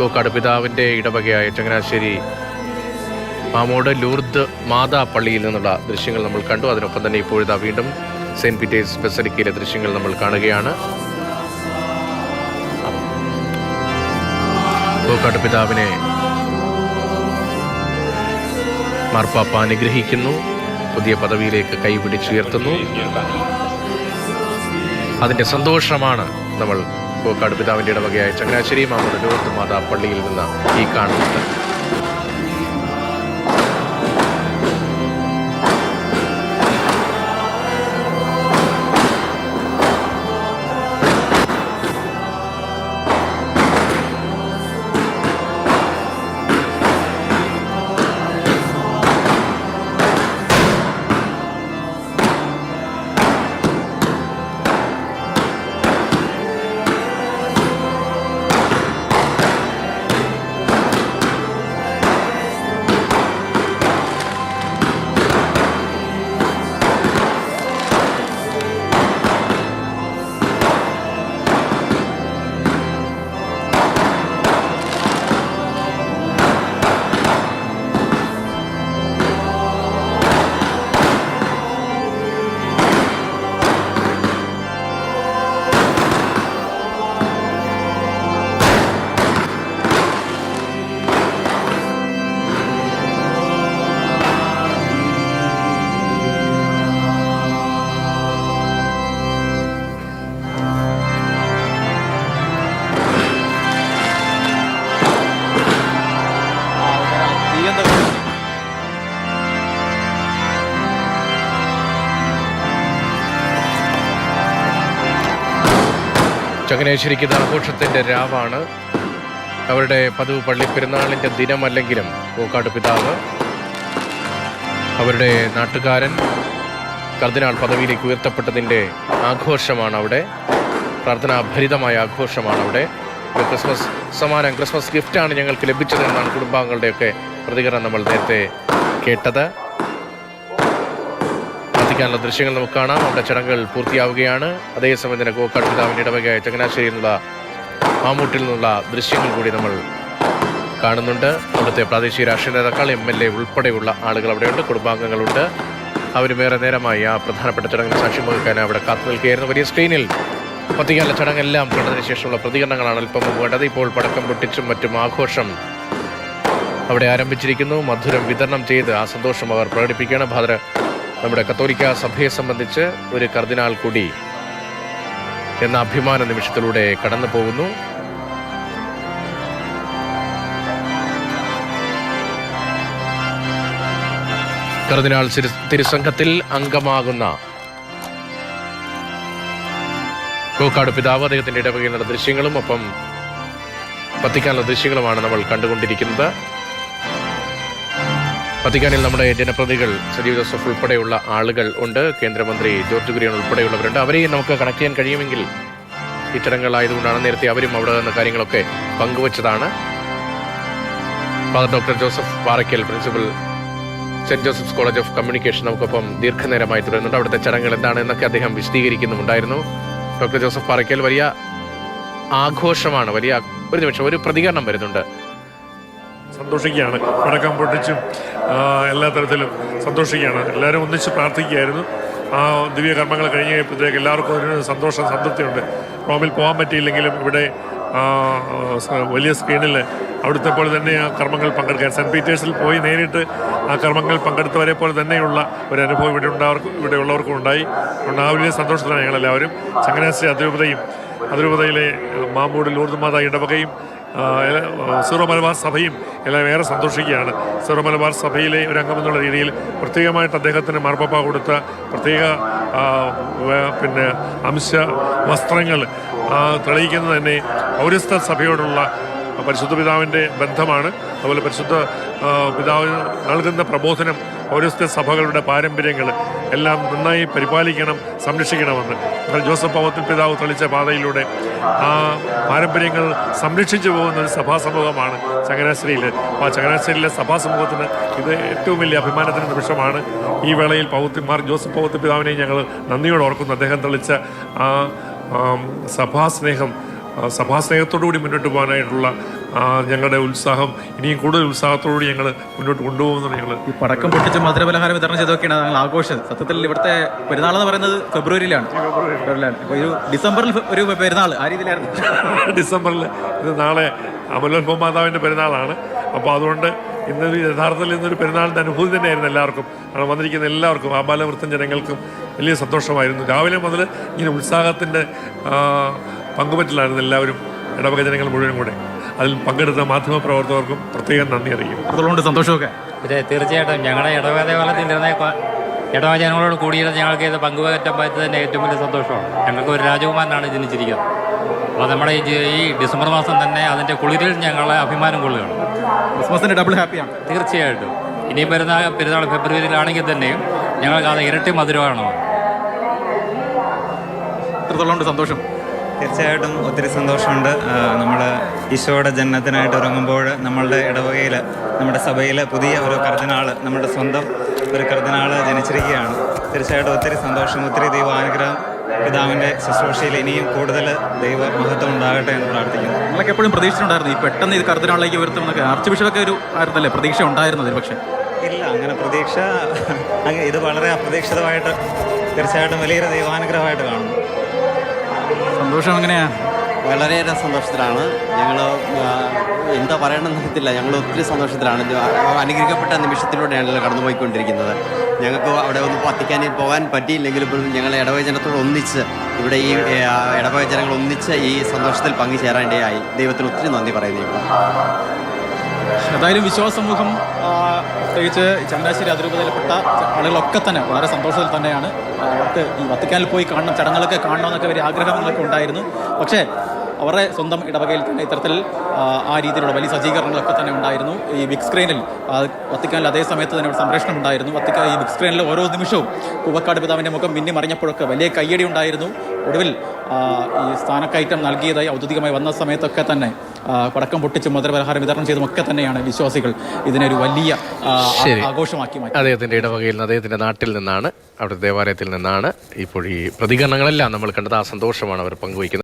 കോക്കാട് പിതാവിൻ്റെ ഇടവകയായ ചങ്ങനാശ്ശേരി മാമോട് ലൂർദ് മാതാ പള്ളിയിൽ നിന്നുള്ള ദൃശ്യങ്ങൾ നമ്മൾ കണ്ടു. അതിനൊപ്പം തന്നെ ഇപ്പോഴിതാ വീണ്ടും സെയിൻറ്റ് പീറ്റേഴ്സ് ബസലിക്കയിലെ ദൃശ്യങ്ങൾ നമ്മൾ കാണുകയാണ്. കോക്കാട് പിതാവിനെ മാർപ്പാപ്പ അനുഗ്രഹിക്കുന്നു, പുതിയ പദവിയിലേക്ക് കൈപിടിച്ചുയർത്തുന്നു. അതിൻ്റെ സന്തോഷമാണ് നമ്മൾ കോക്കാട് പിതാവിൻ്റെ ഇടവകയായ ചങ്ങനാശ്ശേരി മാമോട് ലൂർദ് മാതാ പള്ളിയിൽ നിന്ന് ഈ കാണുന്നത്. ചങ്ങനാശ്ശേരിക്ക് ഇത് ആഘോഷത്തിൻ്റെ രാവാണ്. അവരുടെ പതിവ് പള്ളിപ്പെരുന്നാളിൻ്റെ ദിനമല്ലെങ്കിലും കോക്കാട് പിതാവ് അവരുടെ നാട്ടുകാരൻ കർദിനാൾ പദവിയിലേക്ക് ഉയർത്തപ്പെട്ടതിൻ്റെ ആഘോഷമാണ് അവിടെ. പ്രാർത്ഥനാഭരിതമായ ആഘോഷമാണ് അവിടെ. ക്രിസ്മസ് സമ്മാനം, ക്രിസ്മസ് ഗിഫ്റ്റാണ് ഞങ്ങൾക്ക് ലഭിച്ചതെന്നാണ് കുടുംബാംഗങ്ങളുടെയൊക്കെ പ്രതികരണം നമ്മൾ നേരത്തെ കേട്ടത്. ാനുള്ള ദൃശ്യങ്ങൾ നമുക്ക് കാണാം. അവിടെ ചടങ്ങുകൾ പൂർത്തിയാവുകയാണ്. അതേസമയം തന്നെ കോക്കാട് പിതാവിൻ്റെ ഇടവകയായ ചങ്ങനാശ്ശേരിയിൽ നിന്നുള്ള മാമൂട്ടിൽ നിന്നുള്ള ദൃശ്യങ്ങൾ കൂടി നമ്മൾ കാണുന്നുണ്ട്. അവിടുത്തെ പ്രാദേശിക രാഷ്ട്രീയ നേതാക്കൾ, MLA ഉൾപ്പെടെയുള്ള ആളുകൾ അവിടെയുണ്ട്, കുടുംബാംഗങ്ങളുണ്ട്. അവരും ഏറെ നേരമായി ആ പ്രധാനപ്പെട്ട ചടങ്ങിന് സാക്ഷ്യം വഹിക്കാൻ അവിടെ കാത്തു നിൽക്കുകയായിരുന്നു. വലിയ സ്ക്രീനിൽ പത്തിക്കാല ചടങ്ങെല്ലാം കണ്ടതിന് ശേഷമുള്ള പ്രതികരണങ്ങളാണ് അല്പം മുമ്പ് വേണ്ടത്. ഇപ്പോൾ പടക്കം പൊട്ടിച്ചും മറ്റും ആഘോഷം അവിടെ ആരംഭിച്ചിരിക്കുന്നു. മധുരം വിതരണം ചെയ്ത് ആ സന്തോഷം അവർ പ്രകടിപ്പിക്കുകയാണ്. നമ്മുടെ കത്തോലിക്ക സഭയെ സംബന്ധിച്ച് ഒരു കർദിനാൾ കൂടി എന്ന അഭിമാന നിമിഷത്തിലൂടെ കടന്നു പോകുന്നു. കർദിനാൾ തിരുസംഘത്തിൽ അംഗമാകുന്ന കോക്കാട് പിതാവ്, അദ്ദേഹത്തിന്റെ ഇടവകയിലുള്ള ദൃശ്യങ്ങളും ഒപ്പം വത്തിക്കാനുള്ള ദൃശ്യങ്ങളുമാണ് നമ്മൾ കണ്ടുകൊണ്ടിരിക്കുന്നത്. വത്തിക്കാനിൽ നമ്മുടെ ജനപ്രതിനിധികൾ സജീവ് ജോസഫ് ഉൾപ്പെടെയുള്ള ആളുകൾ ഉണ്ട്, കേന്ദ്രമന്ത്രി ജോർജ് കുര്യൻ ഉൾപ്പെടെയുള്ളവരുണ്ട്. അവരെയും നമുക്ക് കണക്ട് ചെയ്യാൻ കഴിയുമെങ്കിൽ ഈ ചടങ്ങുകളായതുകൊണ്ടാണ്. നേരത്തെ അവരും അവിടെ നിന്ന് കാര്യങ്ങളൊക്കെ പങ്കുവച്ചതാണ്. Father doctor Joseph Parackal, principal Saint Joseph's college of communication, നമുക്കൊപ്പം ദീർഘനേരമായി തുടരുന്നുണ്ട്. അവിടുത്തെ ചടങ്ങുകൾ എന്താണെന്നൊക്കെ അദ്ദേഹം വിശദീകരിക്കുന്നുണ്ടായിരുന്നു. ഡോക്ടർ ജോസഫ് പാറയ്ക്കൽ, വലിയ ആഘോഷമാണ്. വലിയ ഒരു നിമിഷം ഒരു പ്രതികരണം വരുന്നുണ്ട്. സന്തോഷിക്കുകയാണ്, പടക്കം പൊട്ടിച്ചും എല്ലാ തരത്തിലും സന്തോഷിക്കുകയാണ്. എല്ലാവരും ഒന്നിച്ച് പ്രാർത്ഥിക്കുകയായിരുന്നു. ആ ദിവ്യകർമ്മങ്ങൾ കഴിഞ്ഞ് കഴിയുമ്പോഴത്തേക്ക് എല്ലാവർക്കും ഒരു സന്തോഷം, സംതൃപ്തിയുണ്ട്. റോമിൽ പോകാൻ പറ്റിയില്ലെങ്കിലും ഇവിടെ വലിയ സ്ക്രീനിൽ അവിടുത്തെ പോലെ തന്നെ ആ കർമ്മങ്ങൾ പങ്കെടുക്കാൻ, സെൻറ്റ് പീറ്റേഴ്സിൽ പോയി നേരിട്ട് ആ കർമ്മങ്ങൾ പങ്കെടുത്തവരെ പോലെ തന്നെയുള്ള ഒരു അനുഭവം ഇവിടെ ഉള്ളവർക്കും ഉണ്ടായി. ആ വലിയ സന്തോഷത്തിലാണ് ഞങ്ങളെല്ലാവരും. ചങ്ങനാശ്ശേരി അതിരൂപതയിലെ മാമൂട് ലൂർദ് മാതാ ഇടവകയും സീറോ മലബാർ സഭയും എല്ലാം ഏറെ സന്തോഷിക്കുകയാണ്. സീറോ മലബാർ സഭയിലെ ഒരു അംഗമെന്നുള്ള രീതിയിൽ പ്രത്യേകമായിട്ട് അദ്ദേഹത്തിന് മാർപ്പാപ്പ കൊടുത്ത പ്രത്യേക അംശ വസ്ത്രങ്ങൾ തെളിയിക്കുന്നത് തന്നെ പൗരസ്ത്യ സഭയോടുള്ള പരിശുദ്ധ പിതാവിൻ്റെ ബന്ധമാണ്. അതുപോലെ പരിശുദ്ധ പിതാവ് നൽകുന്ന പ്രബോധനം, പൗരസ്ത്യ സഭകളുടെ പാരമ്പര്യങ്ങൾ എല്ലാം നന്നായി പരിപാലിക്കണം, സംരക്ഷിക്കണമെന്ന് ജോസഫ് പൗവത്തിൽ പിതാവ് തെളിച്ച പാതയിലൂടെ ആ പാരമ്പര്യങ്ങൾ സംരക്ഷിച്ചു പോകുന്ന ഒരു സഭാസമൂഹമാണ് ചങ്ങനാശ്ശേരിയിൽ. അപ്പോൾ ആ ചങ്ങനാശ്ശേരിയിലെ സഭാസമൂഹത്തിന് ഇത് ഏറ്റവും വലിയ അഭിമാനത്തിൻ്റെ നിമിഷമാണ്. ഈ വേളയിൽ ജോസഫ് പൗവത്തിൽ പിതാവിനെ ഞങ്ങൾ നന്ദിയോടെ ഓർക്കുന്നു. അദ്ദേഹം തെളിച്ച ആ സഭാസ്നേഹത്തോടുകൂടി മുന്നോട്ട് പോകാനായിട്ടുള്ള ഞങ്ങളുടെ ഉത്സാഹം ഇനിയും കൂടുതൽ ഉത്സാഹത്തോടുകൂടി ഞങ്ങൾ മുന്നോട്ട് കൊണ്ടുപോകുമെന്നാണ് ഞങ്ങൾ. ഈ പടക്കം പൊട്ടിച്ച് മധുരപലഹാരം വിതരണം ചെയ്തൊക്കെയാണ് ഞങ്ങൾ ആഘോഷം. സത്യത്തിൽ ഇവിടുത്തെ പെരുന്നാൾ എന്ന് പറയുന്നത് ഫെബ്രുവരിയിലാണ്. ഇപ്പോൾ ഒരു ഡിസംബറിൽ ഒരു പെരുന്നാൾ ആ രീതിയിലായിരുന്നു. ഡിസംബറിൽ ഇത് നാളെ അമലോത്ഭവ മാതാവിൻ്റെ പെരുന്നാളാണ്. അപ്പോൾ അതുകൊണ്ട് ഇന്നൊരു യഥാർത്ഥത്തിൽ ഇന്നൊരു പെരുന്നാളിൻ്റെ അനുഭൂതി തന്നെയായിരുന്നു എല്ലാവർക്കും. അവിടെ വന്നിരിക്കുന്ന എല്ലാവർക്കും ആബാലവൃത്തം ജനങ്ങൾക്കും വലിയ സന്തോഷമായിരുന്നു. രാവിലെ മുതൽ ഇങ്ങനെ ഉത്സാഹത്തിൻ്റെ പങ്കുപറ്റലായിരുന്നു എല്ലാവരും, ഇടവക ജനങ്ങൾ മുഴുവൻ കൂടെ. അതിൽ പങ്കെടുത്ത മാധ്യമപ്രവർത്തകർക്കും പ്രത്യേകം നന്ദി അറിയിക്കും. അതുകൊണ്ട് സന്തോഷമൊക്കെ തീർച്ചയായിട്ടും ഞങ്ങളുടെ ഇടവക ദേവാലയത്തിലിരുന്ന ഇടവക ജനങ്ങളോട് കൂടിയിരുന്ന് ഞങ്ങൾക്ക് ഇത് പങ്കുപറ്റാൻ പറ്റുന്നതിൻ്റെ ഏറ്റവും വലിയ സന്തോഷമാണ്. ഞങ്ങൾക്ക് ഒരു രാജകുമാരനാണ് ജനിച്ചിരിക്കുന്നത്. അപ്പോൾ നമ്മുടെ ഈ ഡിസംബർ മാസം തന്നെ അതിൻ്റെ കുളിരിൽ ഞങ്ങളെ അഭിമാനം കൊള്ളുകയാണ്. ക്രിസ്മസിന് ഡബിൾ ഹാപ്പിയാണ്. തീർച്ചയായിട്ടും ഇനിയും പെരുന്നാൾ ഫെബ്രുവരിയിലാണെങ്കിൽ തന്നെയും ഞങ്ങൾക്ക് അത് ഇരട്ടി മധുരമാണ്. എത്രത്തോളം സന്തോഷം? തീർച്ചയായിട്ടും ഒത്തിരി സന്തോഷമുണ്ട്. നമ്മൾ ഈശോയുടെ ജനനത്തിനായിട്ട് ഒരുങ്ങുമ്പോൾ നമ്മളുടെ ഇടവകയിൽ, നമ്മുടെ സഭയിൽ പുതിയ ഒരു കർദിനാൾ, നമ്മുടെ സ്വന്തം ഒരു കർദിനാൾ ജനിച്ചിരിക്കുകയാണ്. തീർച്ചയായിട്ടും ഒത്തിരി സന്തോഷം, ഒത്തിരി ദൈവാനുഗ്രഹം. പിതാവിൻ്റെ ശുശ്രൂഷയിൽ ഇനിയും കൂടുതൽ ദൈവ മഹത്വം ഉണ്ടാകട്ടെ എന്ന് പ്രാർത്ഥിക്കുന്നു. നമ്മളൊക്കെ എപ്പോഴും പ്രതീക്ഷിച്ചിട്ടുണ്ടായിരുന്നു ഈ പെട്ടെന്ന് ഇത് കർദിനാളിലേക്ക് ഉയർത്തുമെന്നൊക്കെ. ആർച്ച് ബിഷപ്പൊക്കെ ഒരു ആയിരുന്നല്ലേ പ്രതീക്ഷ ഉണ്ടായിരുന്നത്? പക്ഷേ ഇല്ല, അങ്ങനെ പ്രതീക്ഷ, ഇത് വളരെ അപ്രതീക്ഷിതമായിട്ട് തീർച്ചയായിട്ടും വലിയൊരു ദൈവാനുഗ്രഹമായിട്ട് കാണുന്നു. സന്തോഷം എങ്ങനെയാണ്? വളരെയേറെ സന്തോഷത്തിലാണ് ഞങ്ങൾ. എന്താ പറയണമെന്ന് അറിയത്തില്ല. ഞങ്ങൾ ഒത്തിരി സന്തോഷത്തിലാണ്. അനുഗ്രഹിക്കപ്പെട്ട നിമിഷത്തിലൂടെയാണല്ലോ കടന്നുപോയിക്കൊണ്ടിരിക്കുന്നത്. ഞങ്ങൾക്ക് അവിടെ ഒന്ന് വത്തിക്കാനിൽ പോകാൻ പറ്റിയില്ലെങ്കിലും ഞങ്ങൾ ഇടവക ജനത്തോട് ഒന്നിച്ച് ഇവിടെ ഈ ഇടവക ജനങ്ങൾ ഒന്നിച്ച് ഈ സന്തോഷത്തിൽ പങ്കുചേരാനിടയായി. ദൈവത്തിന് ഒത്തിരി നന്ദി പറയുന്നു. ഏതായാലും വിശ്വാസ സമൂഹം, പ്രത്യേകിച്ച് ചങ്ങനാശ്ശേരി അതിരൂപതയിൽപ്പെട്ട ആളുകളൊക്കെ തന്നെ വളരെ സന്തോഷത്തിൽ തന്നെയാണ്. അവർക്ക് ഈ വത്തിക്കാനിൽ പോയി കാണണം, ചടങ്ങുകളൊക്കെ കാണണമെന്നൊക്കെ വലിയ ആഗ്രഹങ്ങളൊക്കെ ഉണ്ടായിരുന്നു. പക്ഷേ അവരുടെ സ്വന്തം ഇടവകയിൽ തന്നെ ഇത്തരത്തിൽ ആ രീതിയിലുള്ള വലിയ സജ്ജീകരണങ്ങളൊക്കെ തന്നെ ഉണ്ടായിരുന്നു. ഈ ബിഗ് സ്ക്രീനിൽ വത്തിക്കാനിൽ അതേ സമയത്ത് തന്നെ ഒരു സംപ്രേഷണം ഉണ്ടായിരുന്നു. ഈ ബിഗ് സ്ക്രീനിൽ ഓരോ നിമിഷവും പൂവക്കാട് പിതാവിൻ്റെ മുഖം മിന്നി മറിഞ്ഞപ്പോഴൊക്കെ വലിയ കയ്യടി ഉണ്ടായിരുന്നു. ഒടുവിൽ ഈ സ്ഥാനക്കയറ്റം നൽകിയതായി ഔദ്യോഗികമായി വന്ന സമയത്തൊക്കെ തന്നെ പടക്കം പൊട്ടിച്ചും മധുരപലഹാരം വിതരണം ചെയ്തും ഒക്കെ തന്നെയാണ് വിശ്വാസികൾ ഇതിനൊരു വലിയ ആഘോഷമാക്കി മാറ്റി. അദ്ദേഹത്തിൻ്റെ ഇടവകയിൽ നിന്ന്, അദ്ദേഹത്തിൻ്റെ നാട്ടിൽ നിന്നാണ്, അവിടുത്തെ ദേവാലയത്തിൽ നിന്നാണ് ഇപ്പോൾ ഈ പ്രതികരണങ്ങളെല്ലാം നമ്മൾ കണ്ടത്. ആ സന്തോഷമാണ് അവർ പങ്കുവയ്ക്കുന്നത്.